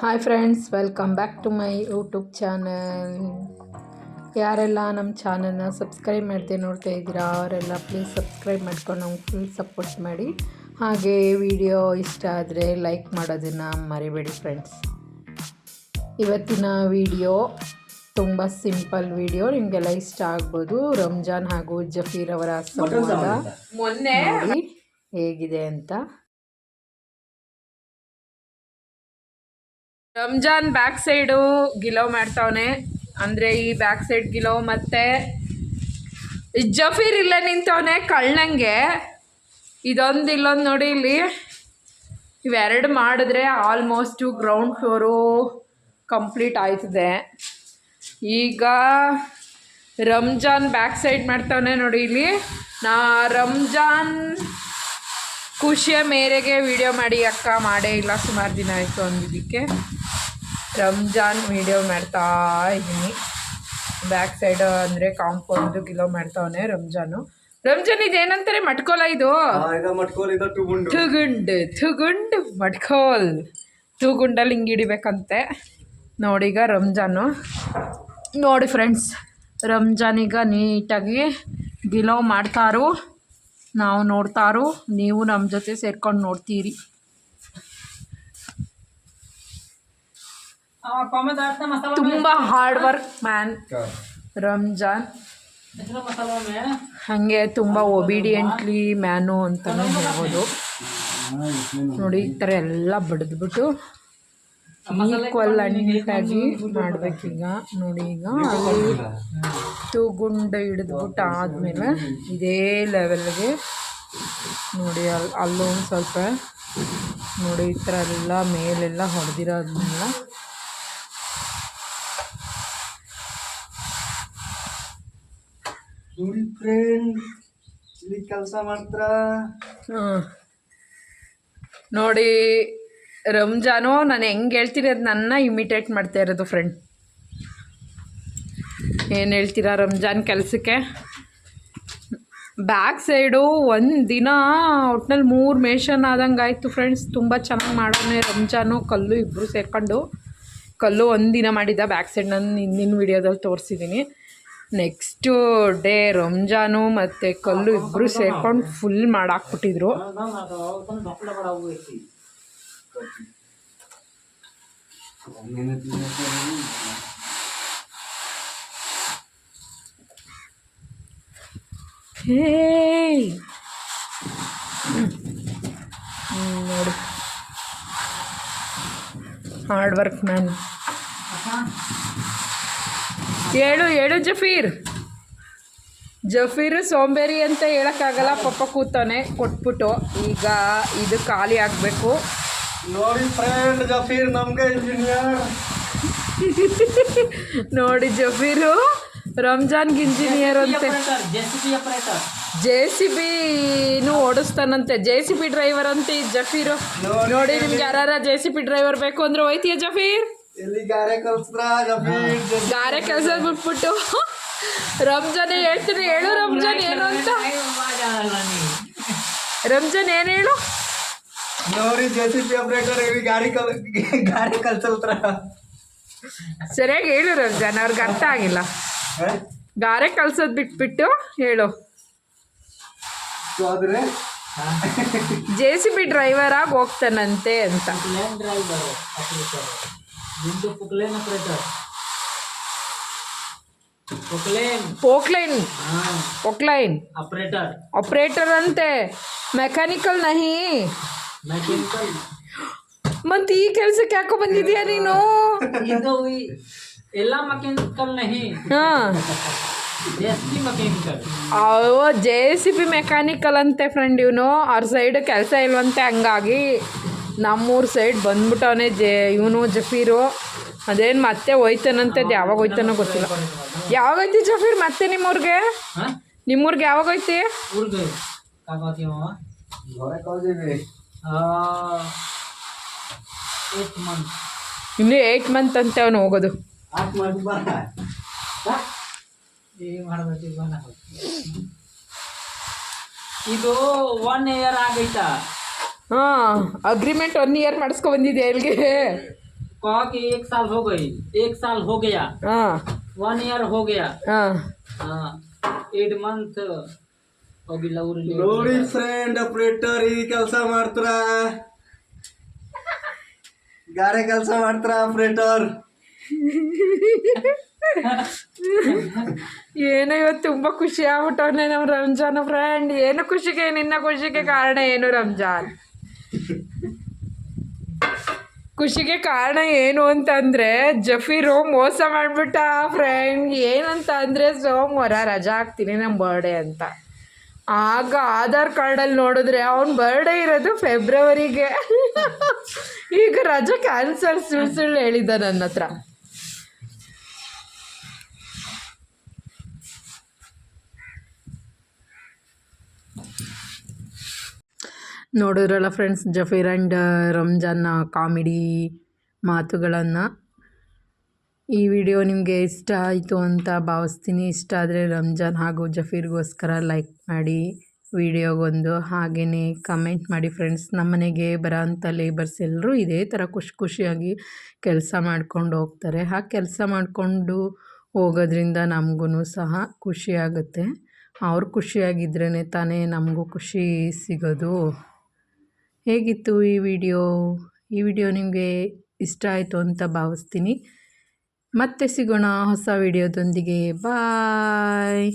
Hi friends, welcome back to my YouTube channel. ಯಾರೆಲ್ಲ ನಮ್ಮ ಚಾನಲ್ನ ಸಬ್ಸ್ಕ್ರೈಬ್ ಮಾಡದೆ ನೋಡ್ತಾ ಇದ್ದೀರಾ ಅವರೆಲ್ಲ ಪ್ಲೀಸ್ ಸಬ್ಸ್ಕ್ರೈಬ್ ಮಾಡ್ಕೊಂಡು ನಮ್ಗೆ ಫುಲ್ ಸಪೋರ್ಟ್ ಮಾಡಿ. ಹಾಗೆ ವಿಡಿಯೋ ಇಷ್ಟ ಆದರೆ ಲೈಕ್ ಮಾಡೋದನ್ನು ಮರಿಬೇಡಿ ಫ್ರೆಂಡ್ಸ್. ಇವತ್ತಿನ ವಿಡಿಯೋ ತುಂಬ ಸಿಂಪಲ್ ವಿಡಿಯೋ, ನಿಮಗೆಲ್ಲ ಇಷ್ಟ ಆಗ್ಬೋದು. ರಂಜಾನ್ ಹಾಗೂ ಜಫೀರ್ ಅವರ ಸಂವಾದ ಮೊನ್ನೆ ಹೇಗಿದೆ ಅಂತ. ರಂಜಾನ್ ಬ್ಯಾಕ್ ಸೈಡು ಗಿಲೋ ಮಾಡ್ತಾವನೆ, ಅಂದರೆ ಈ ಬ್ಯಾಕ್ ಸೈಡ್ ಗಿಲೋ, ಮತ್ತು ಜಫೀರ್ ಇಲ್ಲೇ ನಿಂತವನೆ ಕಳ್ಳಂಗೆ. ಇದೊಂದು ಇಲ್ಲೊಂದು ನೋಡಿ, ಇಲ್ಲಿ ಇವೆರಡು ಮಾಡಿದ್ರೆ ಆಲ್ಮೋಸ್ಟು ಗ್ರೌಂಡ್ ಫ್ಲೋರು ಕಂಪ್ಲೀಟ್ ಆಯ್ತದೆ. ಈಗ ರಂಜಾನ್ ಬ್ಯಾಕ್ ಸೈಡ್ ಮಾಡ್ತಾವನೆ ನೋಡಿ. ಇಲ್ಲಿ ರಂಜಾನ್ ಖುಷಿಯ ಮೇರೆಗೆ ವಿಡಿಯೋ ಮಾಡಿ ಅಕ್ಕ, ಮಾಡೇ ಇಲ್ಲ, ಸುಮಾರು ದಿನ ಆಯಿತು ಅಂದಿದ್ದಕ್ಕೆ ರಂಜಾನ್ ವಿಡಿಯೋ ಮಾಡ್ತಾ ಇದ್ದೀನಿ. ಬ್ಯಾಕ್ ಸೈಡ್ ಅಂದರೆ ಕಾಂಪೌಂಡು ಗಿಲೋ ಮಾಡ್ತಾವನೆ ರಂಜಾನ್. ಇದೇನಂತಾರೆ, ಮಟ್ಕೋಲ? ಇದು ಥುಗುಂಡ್ ಮಟ್ಕೋಲ್. ಥುಗುಂಡಲ್ಲಿ ಹಿಂಗೆ ಹಿಡಿಬೇಕಂತೆ ನೋಡಿ. ಈಗ ರಂಜಾನು ನೋಡಿ ಫ್ರೆಂಡ್ಸ್, ರಂಜಾನೀಗ ನೀಟಾಗಿ ಗಿಲೋ ಮಾಡ್ತಾರು, ನಾವು ನೋಡ್ತಾರು, ನೀವು ನಮ್ಮ ಜೊತೆ ಸೇರ್ಕೊಂಡು ನೋಡ್ತೀರಿ. ತುಂಬ ಹಾರ್ಡ್ ವರ್ಕ್ ಮ್ಯಾನ್ ರಂಜಾನ್, ಹಾಗೆ ತುಂಬ ಒಬಿಡಿಯೆಂಟ್ಲಿ ಮ್ಯಾನು ಅಂತಲೂ ಹೇಳ್ಬೋದು. ನೋಡಿ, ಈ ಥರ ಎಲ್ಲ ಬಡಿದ್ಬಿಟ್ಟು ಈಕ್ವಲ್ ಅಂಟಾಗಿ ಮಾಡಬೇಕೀಗ. ನೋಡಿ, ಈಗ ಅಲ್ಲಿ ತೂಗುಂಡು ಹಿಡಿದ್ಬಿಟ್ಟು ಆದಮೇಲೆ ಇದೇ ಲೆವೆಲ್ಗೆ ನೋಡಿ ಅಲ್ಲೊಂದು ಸ್ವಲ್ಪ ನೋಡಿ, ಈ ಥರ ಎಲ್ಲ ಮೇಲೆಲ್ಲ ಹೊಡೆದಿರೋದ್ಮೇಲೆ ನೋಡಿ ಫ್ರೆಂಡ್, ಇಲ್ಲಿ ಕೆಲಸ ಮಾಡ್ತಾರ ನೋಡಿ. ರಂಜಾನು ನಾನು ಹೆಂಗೆ ಹೇಳ್ತೀನಿ ಅದು ನನ್ನ ಇಮಿಟೇಟ್ ಮಾಡ್ತಾ ಇರೋದು ಫ್ರೆಂಡ್. ಏನು ಹೇಳ್ತೀರಾ ರಂಜಾನ್ ಕೆಲಸಕ್ಕೆ? ಬ್ಯಾಕ್ ಸೈಡು ಒಂದು ದಿನ ಒಟ್ಟಿನಲ್ಲಿ 3 ಮೇಷನ್ ಆದಂಗೆ ಆಯಿತು ಫ್ರೆಂಡ್ಸ್. ತುಂಬ ಚೆನ್ನಾಗಿ ಮಾಡೋನೆ ರಂಜಾನು. ಕಲ್ಲು ಇಬ್ಬರು ಸೇರ್ಕೊಂಡು, ಕಲ್ಲು ಒಂದು ದಿನ ಮಾಡಿದ್ದ ಬ್ಯಾಕ್ ಸೈಡ್, ನಾನು ಹಿಂದಿನ ವೀಡಿಯೋದಲ್ಲಿ ತೋರಿಸಿದ್ದೀನಿ. ನೆಕ್ಸ್ಟು ಡೇ ರಂಜಾನು ಮತ್ತು ಕಲ್ಲು ಇಬ್ಬರು ಸೇರ್ಕೊಂಡು ಫುಲ್ ಮಾಡಾಕ್ಬಿಟ್ಟಿದ್ರು. ನೋಡಿ, ಹಾರ್ಡ್ ವರ್ಕ್ ಮ್ಯಾನ್. ಹೇಳು ಜಫೀರ್ ಸೋಂಬೇರಿ ಅಂತ ಹೇಳೋಕ್ಕಾಗಲ್ಲ, ಪಾಪ ಕೂತಾನೆ ಕೊಟ್ಬಿಟ್ಟು. ಈಗ ಇದು ಖಾಲಿ ಆಗಬೇಕು ನೋಡಿ ಫ್ರೆಂಡ್. ಜಫೀರ್ ನಮಗೆ ಇಂಜಿನಿಯರ್ ನೋಡಿ, ಜಫೀರು ರಂಜಾನ್ಗೆ ಇಂಜಿನಿಯರ್ ಅಂತೆ. JCB ಓಡಿಸ್ತಾನಂತೆ, JCB ಡ್ರೈವರ್ ಅಂತೆ ಈ ಜಫೀರು. ನೋಡಿ, ನಿಮ್ಗೆ ಯಾರ JCB ಡ್ರೈವರ್ ಬೇಕು ಅಂದ್ರೆ ಹೋಯ್ತೀಯ ಜಫೀರ್? ಗಾರೆ ಕೆಲಸ ಬಿಟ್ಬಿಟ್ಟು ರಂಜಾನ್ ಹೇಳ್ತೀನಿ. ಹೇಳು ರಂಜಾನ್ ಏನು ಅಂತ. ರಂಜಾನ್ ಏನು ಹೇಳು ನೋಡಿ. JCB ಆಪರೇಟರ್ ಗಾಡಿ ಕಲ್ಸಲ್ತ್ರ. ಸರಿಯಾಗಿ ಹೇಳು ರಂಜಾನ್, ಅವ್ರಿಗೆ ಅರ್ಥ ಆಗಿಲ್ಲ. ಗಾರೆ ಕಲ್ಸೋದು ಬಿಟ್ಬಿಟ್ಟು ಹೇಳು. JCB ಡ್ರೈವರ್ ಆಗಿ ಹೋಗ್ತಾನಂತೆ ಅಂತ. ಪೋಕ್ಲೈನ್ ಆಪರೇಟರ್ ಅಂತೆ, ಮೆಕ್ಯಾನಿಕಲ್ ನಹಿ. ಮತ್ತೆ ಈ ಕೆಲ್ಸಕ್ಕೆ ಯಾಕೋ ಬಂದಿದ್ಯಾ ನೀನು? ಎಲ್ಲ ಮೆಕ್ಯಾನಿಕಲ್ ನಹಿ. JCB ಮೆಕ್ಯಾನಿಕಲ್ ಅಂತೆ ಫ್ರೆಂಡ್. ಇವನು ಅವ್ರ ಸೈಡ್ ಕೆಲಸ ಇಲ್ವಂತೆ, ಹಂಗಾಗಿ ನಮ್ಮೂರ ಸೈಡ್ ಬಂದ್ಬಿಟ್ಟವನೇ ಇವನು ಜಫೀರು. ಅದೇನು ಮತ್ತೆ ಹೋಯ್ತಾನಂತೆ, ಅದು ಯಾವಾಗ ಹೋಯ್ತಾನೋ ಗೊತ್ತಿಲ್ಲ. ಯಾವಾಗ ಹೋಯ್ತಿ ಜಫೀರ್ ಮತ್ತೆ ನಿಮ್ಮೂರಿಗೆ? ನಿಮ್ಮೂರಿಗೆ ಯಾವಾಗ ಹೋಯ್ತಿ? ಇನ್ನು 8 ಮಂತ್ ಅಂತ ಅವನು ಹೋಗೋದು. ಇದು 1 ಇಯರ್ ಆಗೈತಾ? ಹಾಂ, ಅಗ್ರಿಮೆಂಟ್ 1 ಇಯರ್ ಮಾಡಿಸ್ಕೊ ಬಂದಿದ್ದೆ ಎಲ್ಲಿಗೆ? कहा कि 1 साल हो गई, 1 साल हो गया, ಹಾಂ 1 ईयर हो गया, ಹಾಂ 8 ಮಂತ್ ಹೋಗಿಲ್ಲ ಊರಲ್ಲಿ. ನೋಡಿ ಫ್ರೆಂಡ್, ಆಪರೇಟರ್ ಈ ಕೆಲಸ ಮಾಡ್ತಾರ, ಗಾರೆ ಕೆಲಸ ಮಾಡ್ತಾರ ಆಪರೇಟರ್. ಏನೋ ಇವತ್ತು ತುಂಬ ಖುಷಿ ಆಗ್ಬಿಟ್ಟವನೇ ನಮ್ಮ ರಂಜಾನ್ ಫ್ರೆಂಡ್. ಏನು ಖುಷಿಗೆ, ನಿನ್ನ ಖುಷಿಗೆ ಕಾರಣ ಏನು ರಂಜಾನ್? ಖುಷಿಗೆ ಕಾರಣ ಏನು ಅಂತಂದರೆ ಜಫೀರು ಮೋಸ ಮಾಡಿಬಿಟ್ಟ ಫ್ರೆಂಡ್. ಏನಂತ ಅಂದರೆ ಸೋಮವಾರ ರಜಾ ಹಾಕ್ತೀನಿ ನಮ್ಮ ಬರ್ಡೇ ಅಂತ. ಆಗ ಆಧಾರ್ ಕಾರ್ಡಲ್ಲಿ ನೋಡಿದ್ರೆ ಅವ್ನ ಬರ್ಡೇ ಇರೋದು ಫೆಬ್ರವರಿಗೆ. ಈಗ ರಜಾ ಕ್ಯಾನ್ಸಲ್ ಸುಳ್ಳು ಹೇಳಿದ್ದ ನನ್ನ ಹತ್ರ. ನೋಡಿದ್ರಲ್ಲ ಫ್ರೆಂಡ್ಸ್, ಜಫೀರ್ ಆ್ಯಂಡ್ ರಂಜಾನ್ನ ಕಾಮಿಡಿ ಮಾತುಗಳನ್ನು. ಈ ವಿಡಿಯೋ ನಿಮಗೆ ಇಷ್ಟ ಆಯಿತು ಅಂತ ಭಾವಿಸ್ತೀನಿ. ಇಷ್ಟ ಆದರೆ ರಂಜಾನ್ ಹಾಗೂ ಜಫೀರ್ಗೋಸ್ಕರ ಲೈಕ್ ಮಾಡಿ ವಿಡಿಯೋಗೊಂದು, ಹಾಗೆಯೇ ಕಮೆಂಟ್ ಮಾಡಿ ಫ್ರೆಂಡ್ಸ್. ನಮ್ಮನೆಗೆ ಬರೋಂಥ ಲೇಬರ್ಸ್ ಎಲ್ಲರೂ ಇದೇ ಥರ ಖುಷಿಯಾಗಿ ಕೆಲಸ ಮಾಡ್ಕೊಂಡು ಹೋಗ್ತಾರೆ. ಆ ಕೆಲಸ ಮಾಡಿಕೊಂಡು ಹೋಗೋದ್ರಿಂದ ನಮಗೂ ಸಹ ಖುಷಿಯಾಗುತ್ತೆ. ಅವ್ರು ಖುಷಿಯಾಗಿದ್ರೇ ತಾನೇ ನಮಗೂ ಖುಷಿ ಸಿಗೋದು. ಹೇಗಿತ್ತು ಈ ವಿಡಿಯೋ ನಿಮಗೆ ಇಷ್ಟ ಆಯಿತು ಅಂತ ಭಾವಿಸ್ತೀನಿ. ಮತ್ತೆ ಸಿಗೋಣ ಹೊಸ ವಿಡಿಯೋದೊಂದಿಗೆ. ಬಾಯ್.